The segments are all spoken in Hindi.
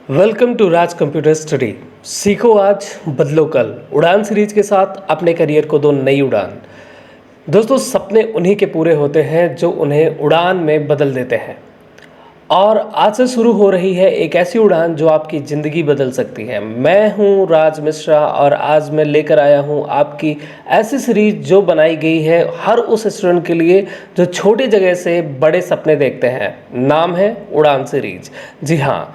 Welcome to Raj computer study. सीखो आज बदलो कल। उड़ान सीरीज के साथ अपने करियर को दो नई उड़ान। दोस्तों, सपने उन्हीं के पूरे होते हैं जो उन्हें उड़ान में बदल देते हैं। और आज से शुरू हो रही है एक ऐसी उड़ान जो आपकी ज़िंदगी बदल सकती है। मैं हूं राज मिश्रा और आज मैं लेकर आया हूं आपकी ऐसी सीरीज जो बनाई गई है हर उस स्टूडेंट के लिए जो छोटी जगह से बड़े सपने देखते हैं। नाम है उड़ान सीरीज। जी हाँ,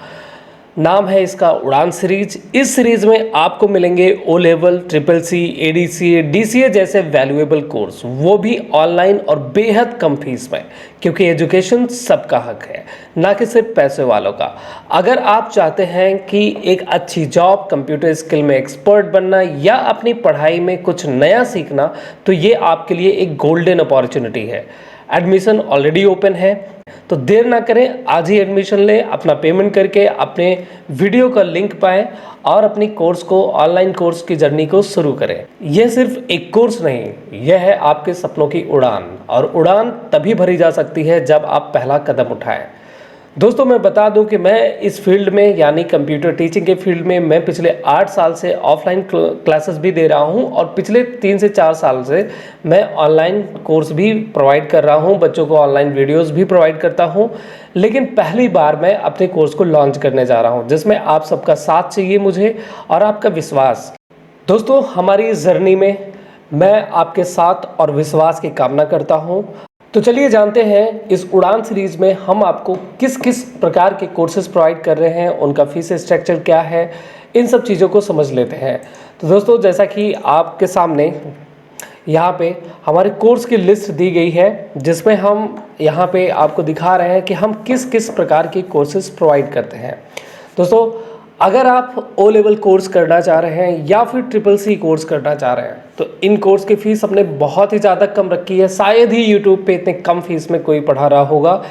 नाम है इसका उड़ान सीरीज। इस सीरीज में आपको मिलेंगे O level, triple C, ADCA, DCA जैसे वैल्यूएबल कोर्स, वो भी ऑनलाइन और बेहद कम फीस में, क्योंकि एजुकेशन सबका हक है, ना कि सिर्फ पैसे वालों का। अगर आप चाहते हैं कि एक अच्छी जॉब, कंप्यूटर स्किल में एक्सपर्ट बनना या अपनी पढ़ाई में कुछ नया सीखना, तो ये आपके लिए एक गोल्डन अपॉर्चुनिटी है। एडमिशन ऑलरेडी ओपन है, तो देर ना करें, आज ही एडमिशन लें। अपना पेमेंट करके अपने वीडियो का लिंक पाएं और अपनी कोर्स को, ऑनलाइन कोर्स की जर्नी को शुरू करें। यह सिर्फ एक कोर्स नहीं, यह है आपके सपनों की उड़ान। और उड़ान तभी भरी जा सकती है जब आप पहला कदम उठाएं। दोस्तों, मैं बता दूं कि मैं इस फील्ड में, यानी कंप्यूटर टीचिंग के फील्ड में, मैं पिछले 8 साल से ऑफलाइन क्लासेस भी दे रहा हूं और पिछले 3 से 4 साल से मैं ऑनलाइन कोर्स भी प्रोवाइड कर रहा हूं, बच्चों को ऑनलाइन वीडियोस भी प्रोवाइड करता हूं। लेकिन पहली बार मैं अपने कोर्स को लॉन्च करने जा रहा हूं, जिसमें आप सबका साथ चाहिए मुझे और आपका विश्वास। दोस्तों, हमारी इस जर्नी में मैं आपके साथ और विश्वास की कामना करता हूं। तो चलिए जानते हैं इस उड़ान सीरीज में हम आपको किस किस प्रकार के कोर्सेज प्रोवाइड कर रहे हैं, उनका फीस स्ट्रक्चर क्या है, इन सब चीज़ों को समझ लेते हैं। तो दोस्तों, जैसा कि आपके सामने यहाँ पे हमारे कोर्स की लिस्ट दी गई है, जिसमें हम यहाँ पे आपको दिखा रहे हैं कि हम किस किस प्रकार के कोर्सेज प्रोवाइड करते हैं। दोस्तों, अगर आप ओ लेवल कोर्स करना चाह रहे हैं या फिर ट्रिपल सी कोर्स करना चाह रहे हैं, तो इन कोर्स की फ़ीस हमने बहुत ही ज़्यादा कम रखी है। शायद ही यूट्यूब पे इतने कम फीस में कोई पढ़ा रहा होगा।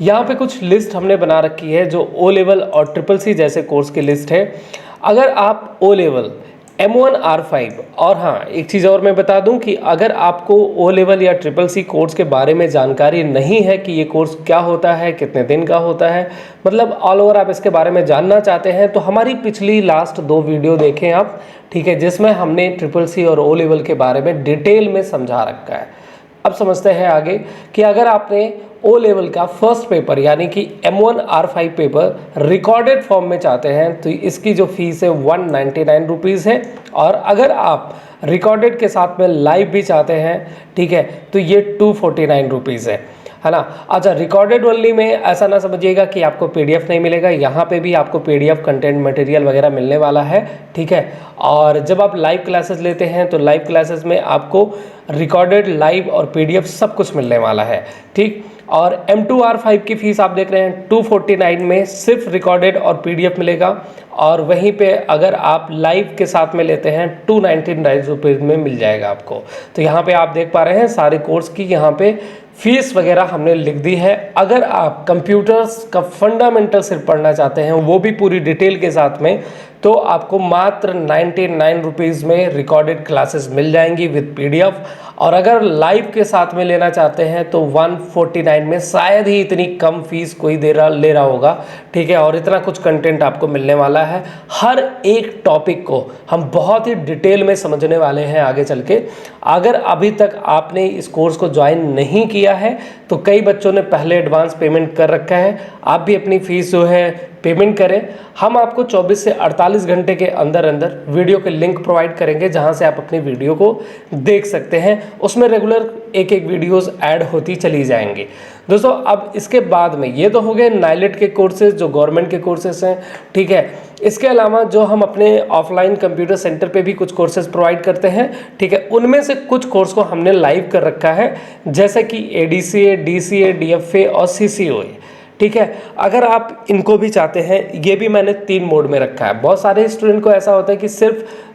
यहाँ पे कुछ लिस्ट हमने बना रखी है जो ओ लेवल और ट्रिपल सी जैसे कोर्स की लिस्ट है। अगर आप ओ लेवल M1 R5, और हाँ, एक चीज़ और मैं बता दूं कि अगर आपको ओ लेवल या ट्रिपल सी कोर्स के बारे में जानकारी नहीं है कि ये कोर्स क्या होता है, कितने दिन का होता है, मतलब ऑल ओवर आप इसके बारे में जानना चाहते हैं, तो हमारी पिछली लास्ट 2 वीडियो देखें आप, ठीक है, जिसमें हमने ट्रिपल सी और ओ लेवल के बारे में डिटेल में समझा रखा है। अब समझते हैं आगे कि अगर आपने ओ लेवल का फर्स्ट पेपर यानी कि M1 R5 paper recorded form में चाहते हैं, तो इसकी जो फीस है 199 रुपीज़ है। और अगर आप रिकॉर्डेड के साथ में लाइव भी चाहते हैं, ठीक है, तो ये 249 रुपीज़ है ना। अच्छा, रिकॉर्डेड ओनली में ऐसा ना समझिएगा कि आपको PDF नहीं मिलेगा, यहाँ पे भी आपको PDF कंटेंट मटेरियल वगैरह मिलने वाला है, ठीक है। और जब आप लाइव क्लासेस लेते हैं तो लाइव क्लासेस में आपको रिकॉर्डेड, लाइव और PDF सब कुछ मिलने वाला है, ठीक। और M2 R5 की फ़ीस आप देख रहे हैं 249 में सिर्फ रिकॉर्डेड और PDF मिलेगा। और वहीं पे अगर आप लाइव के साथ में लेते हैं 299 रुपीज़ में मिल जाएगा आपको। तो यहाँ पे आप देख पा रहे हैं सारे कोर्स की यहाँ पे फीस वगैरह हमने लिख दी है। अगर आप कंप्यूटर्स का फंडामेंटल सिर्फ पढ़ना चाहते हैं, वो भी पूरी डिटेल के साथ में, तो आपको मात्र 99 रुपीज़ में रिकॉर्डेड क्लासेस मिल जाएंगी विद PDF। और अगर लाइव के साथ में लेना चाहते हैं तो 149 में, शायद ही इतनी कम फीस कोई ले रहा होगा, ठीक है। और इतना कुछ कंटेंट आपको मिलने वाला है। हर एक टॉपिक को हम बहुत ही डिटेल में समझने वाले हैं आगे चल के। अगर अभी तक आपने इस कोर्स को ज्वाइन नहीं किया है, तो कई बच्चों ने पहले एडवांस पेमेंट कर रखा है, आप भी अपनी फ़ीस जो है पेमेंट करें। हम आपको 24 से 48 घंटे के अंदर अंदर वीडियो के लिंक प्रोवाइड करेंगे, जहां से आप अपनी वीडियो को देख सकते हैं। उसमें रेगुलर एक एक वीडियोस ऐड होती चली जाएंगी। दोस्तों, अब इसके बाद में ये तो हो गए नाइलेट के कोर्सेज जो गवर्नमेंट के कोर्सेज हैं, ठीक है। इसके अलावा जो हम अपने ऑफलाइन कंप्यूटर सेंटर पे भी कुछ कोर्सेज प्रोवाइड करते हैं, ठीक है, उनमें से कुछ कोर्स को हमने लाइव कर रखा है, जैसे कि ADCA, DCA, DFA और CCOA, ठीक है। अगर आप इनको भी चाहते हैं, ये भी मैंने 3 मोड में रखा है। बहुत सारे स्टूडेंट को ऐसा होता है कि सिर्फ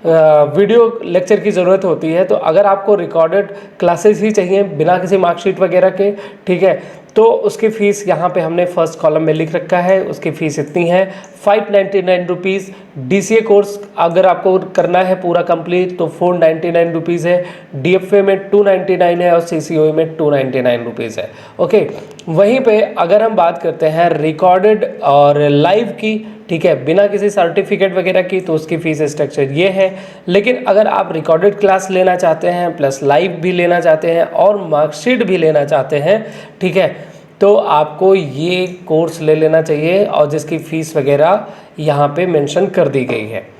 वीडियो लेक्चर की ज़रूरत होती है, तो अगर आपको रिकॉर्डेड क्लासेस ही चाहिए बिना किसी मार्कशीट वगैरह के, ठीक है, तो उसकी फ़ीस यहाँ पे हमने फर्स्ट कॉलम में लिख रखा है। उसकी फ़ीस इतनी है 599 रुपीज़। DCA कोर्स अगर आपको करना है पूरा कंप्लीट तो 499 रुपीज़ है। DFA में 299 है और CCOA में 299 रुपीज़ है। ओके, वहीं पे अगर हम बात करते हैं रिकॉर्डेड और लाइव की, ठीक है, बिना किसी सर्टिफिकेट वगैरह की, तो उसकी फ़ीस स्ट्रक्चर ये है। लेकिन अगर आप रिकॉर्डेड क्लास लेना चाहते हैं प्लस लाइव भी लेना चाहते हैं और मार्कशीट भी लेना चाहते हैं, ठीक है, तो आपको ये कोर्स ले लेना चाहिए और जिसकी फ़ीस वगैरह यहाँ पे मेंशन कर दी गई है।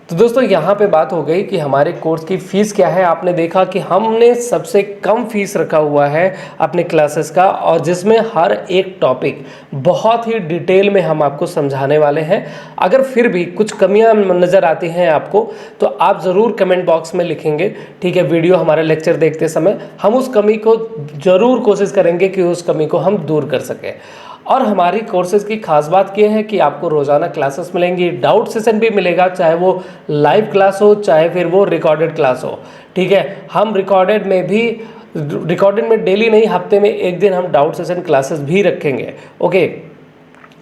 तो दोस्तों यहाँ पे बात हो गई कि हमारे कोर्स की फ़ीस क्या है। आपने देखा कि हमने सबसे कम फीस रखा हुआ है अपने क्लासेस का, और जिसमें हर एक टॉपिक बहुत ही डिटेल में हम आपको समझाने वाले हैं। अगर फिर भी कुछ कमियां नज़र आती हैं आपको, तो आप ज़रूर कमेंट बॉक्स में लिखेंगे, ठीक है। वीडियो हमारे लेक्चर देखते समय हम उस कमी को ज़रूर कोशिश करेंगे कि उस कमी को हम दूर कर सकें। और हमारी कोर्सेज़ की खास बात ये है कि आपको रोज़ाना क्लासेस मिलेंगी, डाउट सेशन भी मिलेगा, चाहे वो लाइव क्लास हो चाहे फिर वो रिकॉर्डेड क्लास हो, ठीक है। हम रिकॉर्डेड में डेली नहीं, हफ्ते में एक दिन हम डाउट सेशन क्लासेस भी रखेंगे, ओके।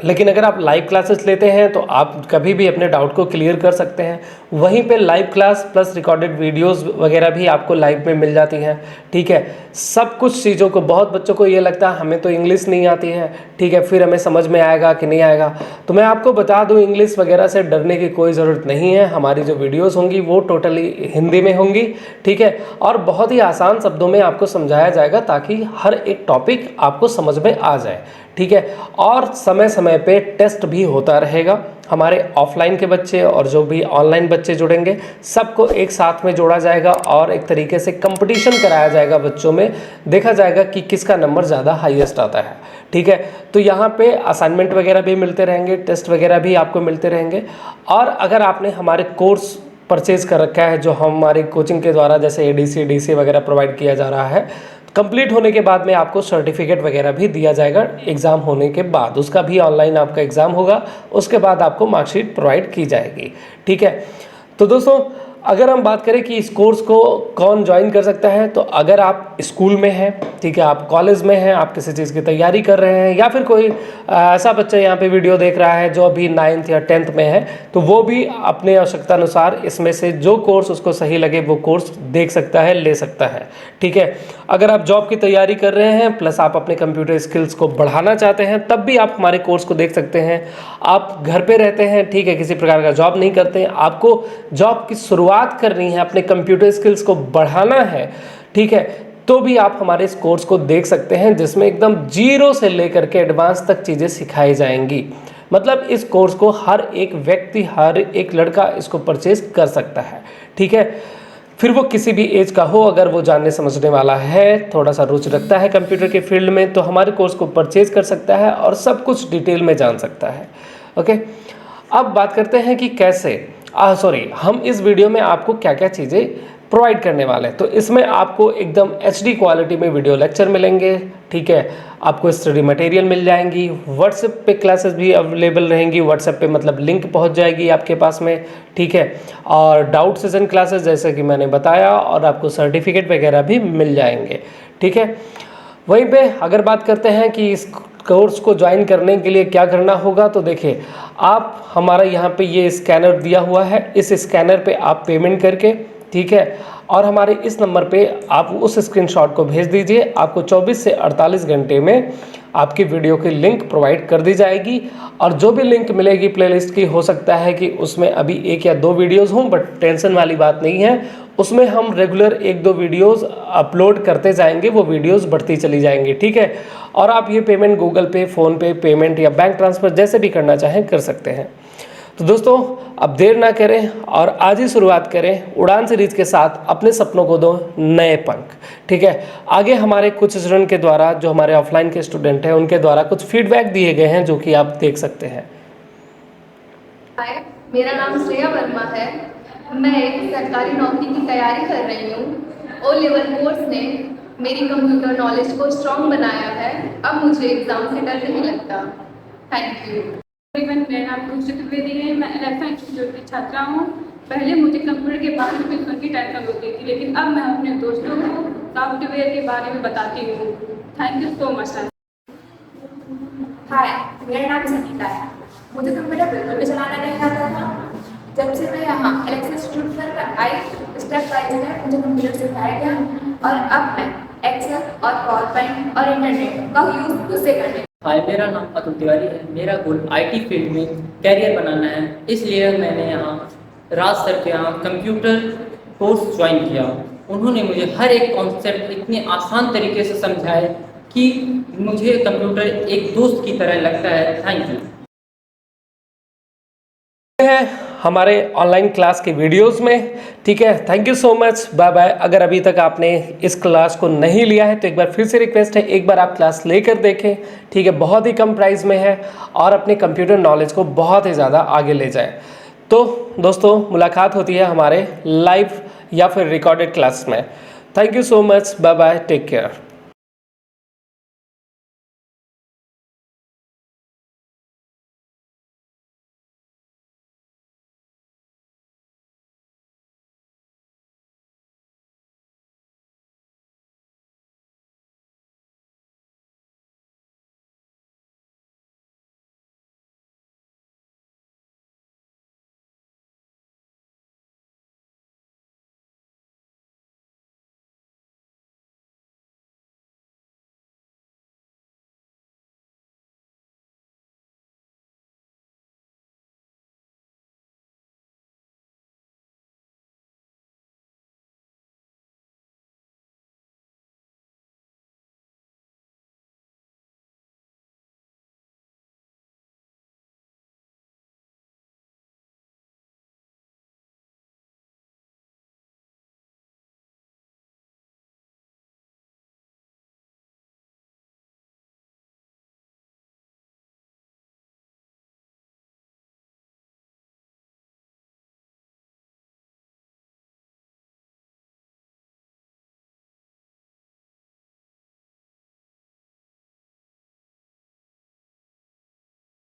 लेकिन अगर आप लाइव क्लासेस लेते हैं तो आप कभी भी अपने डाउट को क्लियर कर सकते हैं। वहीं पे live class plus recorded videos वगैरह भी आपको लाइव में मिल जाती हैं, ठीक है। सब कुछ चीज़ों को, बहुत बच्चों को ये लगता है हमें तो इंग्लिश नहीं आती है, ठीक है, फिर हमें समझ में आएगा कि नहीं आएगा। तो मैं आपको बता दूँ, इंग्लिश वगैरह से डरने की कोई ज़रूरत नहीं है। हमारी जो वीडियोज़ होंगी वो टोटली हिंदी में होंगी, ठीक है, और बहुत ही आसान शब्दों में आपको समझाया जाएगा ताकि हर एक टॉपिक आपको समझ में आ जाए, ठीक है। और समय समय पे टेस्ट भी होता रहेगा। हमारे ऑफलाइन के बच्चे और जो भी ऑनलाइन बच्चे जुड़ेंगे, सबको एक साथ में जोड़ा जाएगा और एक तरीके से कंपटीशन कराया जाएगा बच्चों में। देखा जाएगा कि किसका नंबर ज़्यादा हाईएस्ट आता है, ठीक है। तो यहाँ पे असाइनमेंट वगैरह भी मिलते रहेंगे, टेस्ट वगैरह भी आपको मिलते रहेंगे। और अगर आपने हमारे कोर्स परचेज कर रखा है जो हमारी कोचिंग के द्वारा, जैसे ADC DC वगैरह प्रोवाइड किया जा रहा है, कंप्लीट होने के बाद में आपको सर्टिफिकेट वगैरह भी दिया जाएगा। एग्ज़ाम होने के बाद उसका भी ऑनलाइन आपका एग्ज़ाम होगा, उसके बाद आपको मार्कशीट प्रोवाइड की जाएगी, ठीक है। तो दोस्तों अगर हम बात करें कि इस कोर्स को कौन ज्वाइन कर सकता है, तो अगर आप स्कूल में हैं, ठीक है, आप कॉलेज में हैं, आप किसी चीज़ की तैयारी कर रहे हैं, या फिर कोई ऐसा बच्चा यहाँ पे वीडियो देख रहा है जो अभी 9th या 10th में है, तो वो भी अपने आवश्यकता अनुसार इसमें से जो कोर्स उसको सही लगे वो कोर्स देख सकता है, ले सकता है, ठीक है। अगर आप जॉब की तैयारी कर रहे हैं प्लस आप अपने कंप्यूटर स्किल्स को बढ़ाना चाहते हैं, तब भी आप हमारे कोर्स को देख सकते हैं। आप घर पे रहते हैं, ठीक है, किसी प्रकार का जॉब नहीं करते हैं, आपको जॉब की शुरुआत करनी है, अपने कंप्यूटर स्किल्स को बढ़ाना है, ठीक है, तो भी आप हमारे इस कोर्स को देख सकते हैं, जिसमें एकदम जीरो से लेकर के एडवांस तक चीज़ें सिखाई जाएंगी। मतलब इस कोर्स को हर एक व्यक्ति, हर एक लड़का इसको परचेज कर सकता है, ठीक है। फिर वो किसी भी एज का हो, अगर वो जानने समझने वाला है, थोड़ा सा रुचि रखता है कंप्यूटर के फील्ड में, तो हमारे कोर्स को परचेज कर सकता है और सब कुछ डिटेल में जान सकता है, ओके। अब बात करते हैं कि कैसे, हम इस वीडियो में आपको क्या क्या चीज़ें प्रोवाइड करने वाले हैं। तो इसमें आपको एकदम HD क्वालिटी में वीडियो लेक्चर मिलेंगे, ठीक है, आपको स्टडी मटेरियल मिल जाएंगी, व्हाट्सएप पे क्लासेस भी अवेलेबल रहेंगी। व्हाट्सएप पे मतलब लिंक पहुंच जाएगी आपके पास में, ठीक है, और डाउट सेशन क्लासेस जैसे कि मैंने बताया, और आपको सर्टिफिकेट वगैरह भी मिल जाएंगे, ठीक है। वहीं पे अगर बात करते हैं कि इस कोर्स को ज्वाइन करने के लिए क्या करना होगा, तो देखिए, आप हमारा यहाँ पे ये स्कैनर दिया हुआ है, इस स्कैनर पे आप पेमेंट करके, ठीक है, और हमारे इस नंबर पे आप उस स्क्रीनशॉट को भेज दीजिए। आपको 24 से 48 घंटे में आपकी वीडियो की लिंक प्रोवाइड कर दी जाएगी। और जो भी लिंक मिलेगी प्लेलिस्ट की, हो सकता है कि उसमें अभी 1 या 2 वीडियोज़ हों, बट टेंशन वाली बात नहीं है, उसमें हम रेगुलर 1-2 वीडियोज़ अपलोड करते जाएंगे, वो वीडियोज़ बढ़ती चली जाएंगी, ठीक है। और आप ये पेमेंट गूगल पे, फ़ोनपे पेमेंट या बैंक ट्रांसफ़र जैसे भी करना चाहें कर सकते हैं। तो दोस्तों अब देर ना करें और आज ही शुरुआत करें उड़ान सीरीज के साथ, अपने सपनों को दो नए पंख, ठीक है। आगे हमारे कुछ स्टूडेंट के द्वारा, जो हमारे ऑफलाइन के स्टूडेंट हैं, उनके द्वारा कुछ फीडबैक दिए गए हैं जो कि आप देख सकते हैं। हाय, मेरा नाम श्रेया वर्मा है। मैं एक सरकारी नौकरी की तैयारी कर रही हूँ। O लेवल कोर्स ने मेरी कंप्यूटर नॉलेज को स्ट्रॉन्ग बनाया है। अब मुझे एग्जाम से डर नहीं लगता। Thank you. मेरा नाम रुचि त्रिवेदी है। मैं एलेक्सा इंस्टीट्यूट की छात्रा हूँ। पहले मुझे कंप्यूटर के बारे में सुन की टेंशन होती थी, लेकिन अब मैं अपने दोस्तों को सॉफ्टवेयर के बारे में बताती हूँ। Thank you so much sir. Hi, मेरा नाम संगीता है। मुझे कंप्यूटर बिल्कुल भी चलाना नहीं आता था। जब से मैं यहाँ एलेक्सा इंस्टीट्यूट पर आई, स्टेप बाय स्टेप मुझे कंप्यूटर सिखाया गया और अब मैं एक्सेल और पावर पॉइंट और इंटरनेट का यूज़ उससे करने। हाय, मेरा नाम अतुल तिवारी है। मेरा गोल आईटी फील्ड में कैरियर बनाना है, इसलिए मैंने यहाँ राज सर के यहाँ कंप्यूटर कोर्स ज्वाइन किया। उन्होंने मुझे हर एक कॉन्सेप्ट इतने आसान तरीके से समझाए कि मुझे कंप्यूटर एक दोस्त की तरह लगता है। Thank you. है हमारे ऑनलाइन क्लास के वीडियोस में। ठीक है, thank you so much, bye bye. अगर अभी तक आपने इस क्लास को नहीं लिया है तो एक बार फिर से रिक्वेस्ट है, एक बार आप क्लास लेकर देखें। ठीक है, बहुत ही कम प्राइस में है और अपने कंप्यूटर नॉलेज को बहुत ही ज़्यादा आगे ले जाए। तो दोस्तों, मुलाकात होती है हमारे लाइव या फिर रिकॉर्डेड क्लास में। Thank you so much, bye bye, take care.